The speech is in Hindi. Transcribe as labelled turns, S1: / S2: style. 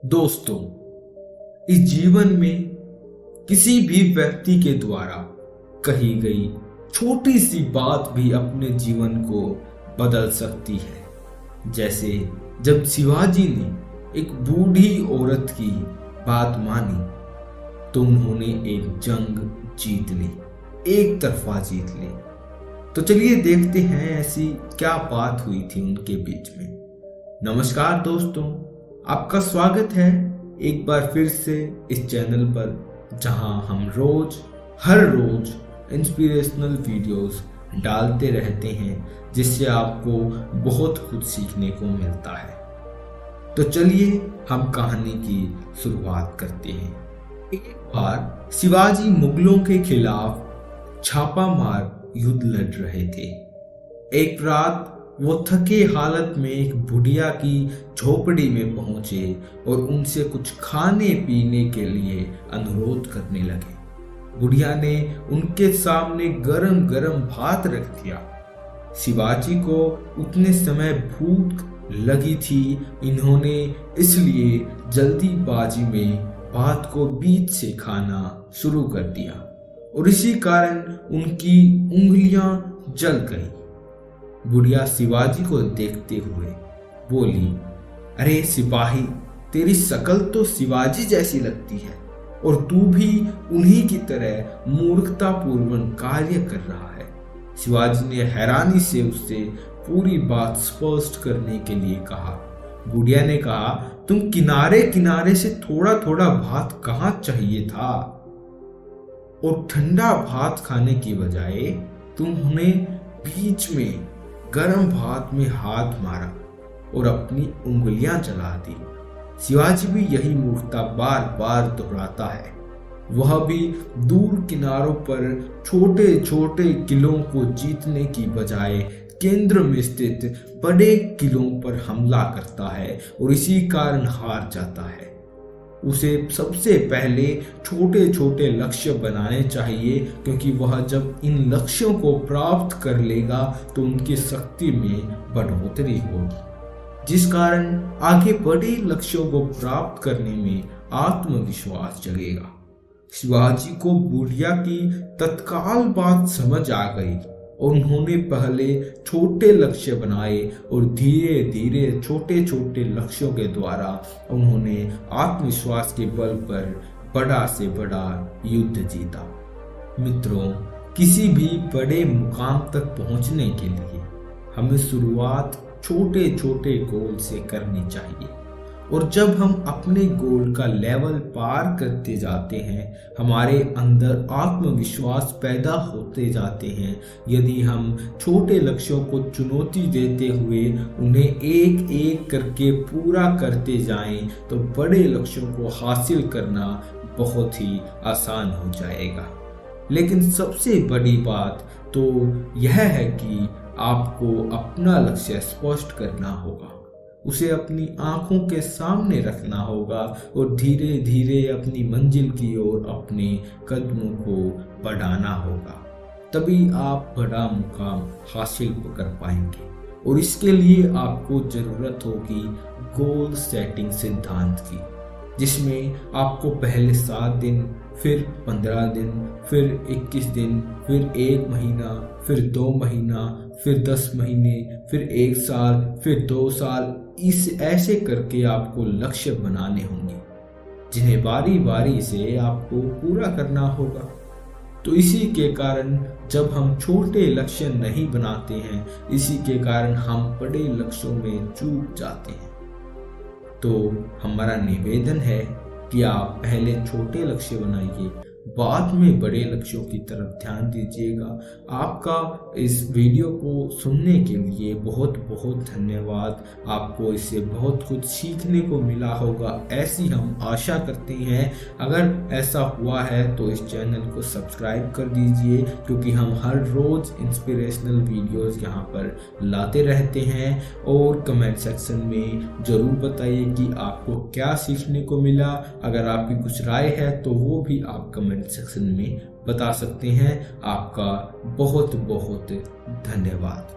S1: दोस्तों, इस जीवन में किसी भी व्यक्ति के द्वारा कही गई छोटी सी बात भी अपने जीवन को बदल सकती है। जैसे जब शिवाजी ने एक बूढ़ी औरत की बात मानी तो उन्होंने एक जंग जीत ली, एक तरफा जीत ली। तो चलिए देखते हैं ऐसी क्या बात हुई थी उनके बीच में। नमस्कार दोस्तों, आपका स्वागत है एक बार फिर से इस चैनल पर, जहां हम हर रोज इंस्पिरेशनल वीडियोस डालते रहते हैं जिससे आपको बहुत कुछ सीखने को मिलता है। तो चलिए हम कहानी की शुरुआत करते हैं। एक बार शिवाजी मुगलों के खिलाफ छापामार युद्ध लड़ रहे थे। एक रात वो थके हालत में एक बुढ़िया की झोपड़ी में पहुंचे और उनसे कुछ खाने पीने के लिए अनुरोध करने लगे। बुढ़िया ने उनके सामने गरम गरम भात रख दिया। शिवाजी को उतने समय भूख लगी थी, इन्होंने इसलिए जल्दीबाजी में भात को बीच से खाना शुरू कर दिया और इसी कारण उनकी उंगलियां जल गई। बुढ़िया शिवाजी को देखते हुए बोली, अरे सिपाही, तेरी शक्ल तो शिवाजी जैसी लगती है और तू भी उन्हीं की तरह मूर्खतापूर्वक कार्य कर रहा है। शिवाजी ने हैरानी से उससे पूरी बात स्पष्ट करने के लिए कहा। बुढ़िया ने कहा, तुम किनारे किनारे से थोड़ा थोड़ा भात कहाँ चाहिए था, और ठंडा भात खाने की बजाय तुमने बीच में गरम भात में हाथ मारा और अपनी उंगलियां जला दी। शिवाजी भी यही मूर्खता बार बार दोहराता है। वह भी दूर किनारों पर छोटे छोटे किलों को जीतने की बजाय केंद्र में स्थित बड़े किलों पर हमला करता है और इसी कारण हार जाता है। उसे सबसे पहले छोटे छोटे लक्ष्य बनाने चाहिए, क्योंकि वह जब इन लक्ष्यों को प्राप्त कर लेगा तो उनकी शक्ति में बढ़ोतरी होगी, जिस कारण आगे बड़े लक्ष्यों को प्राप्त करने में आत्मविश्वास जगेगा। शिवाजी को बुढ़िया की तत्काल बात समझ आ गई और उन्होंने पहले छोटे लक्ष्य बनाए और धीरे धीरे छोटे छोटे लक्ष्यों के द्वारा उन्होंने आत्मविश्वास के बल पर बड़ा से बड़ा युद्ध जीता। मित्रों, किसी भी बड़े मुकाम तक पहुंचने के लिए हमें शुरुआत छोटे छोटे गोल से करनी चाहिए, और जब हम अपने गोल का लेवल पार करते जाते हैं, हमारे अंदर आत्मविश्वास पैदा होते जाते हैं। यदि हम छोटे लक्ष्यों को चुनौती देते हुए उन्हें एक एक करके पूरा करते जाएं, तो बड़े लक्ष्यों को हासिल करना बहुत ही आसान हो जाएगा। लेकिन सबसे बड़ी बात तो यह है कि आपको अपना लक्ष्य स्पष्ट करना होगा, उसे अपनी आंखों के सामने रखना होगा और धीरे धीरे अपनी मंजिल की ओर अपने कदमों को बढ़ाना होगा। तभी आप बड़ा मुकाम हासिल कर पाएंगे। और इसके लिए आपको जरूरत होगी गोल सेटिंग सिद्धांत की, जिसमें आपको पहले 7 दिन, फिर 15 दिन, फिर 21 दिन, फिर 1 महीना, फिर 2 महीना, फिर 10 महीने, फिर 1 साल, फिर 2 साल, ऐसे करके आपको लक्ष्य बनाने होंगे, जिन्हें बारी बारी से आपको पूरा करना होगा। तो इसी के कारण जब हम छोटे लक्ष्य नहीं बनाते हैं, इसी के कारण हम बड़े लक्ष्यों में चूक जाते हैं। तो हमारा निवेदन है कि आप पहले छोटे लक्ष्य बनाइए, बाद में बड़े लक्ष्यों की तरफ ध्यान दीजिएगा। आपका इस वीडियो को सुनने के लिए बहुत बहुत धन्यवाद। आपको इससे बहुत कुछ सीखने को मिला होगा, ऐसी हम आशा करते हैं। अगर ऐसा हुआ है तो इस चैनल को सब्सक्राइब कर दीजिए, क्योंकि हम हर रोज इंस्पिरेशनल वीडियोस यहाँ पर लाते रहते हैं। और कमेंट सेक्शन में ज़रूर बताइए कि आपको क्या सीखने को मिला। अगर आपकी कुछ राय है तो वो भी आप कमेंट सेक्शन में बता सकते हैं। आपका बहुत बहुत धन्यवाद।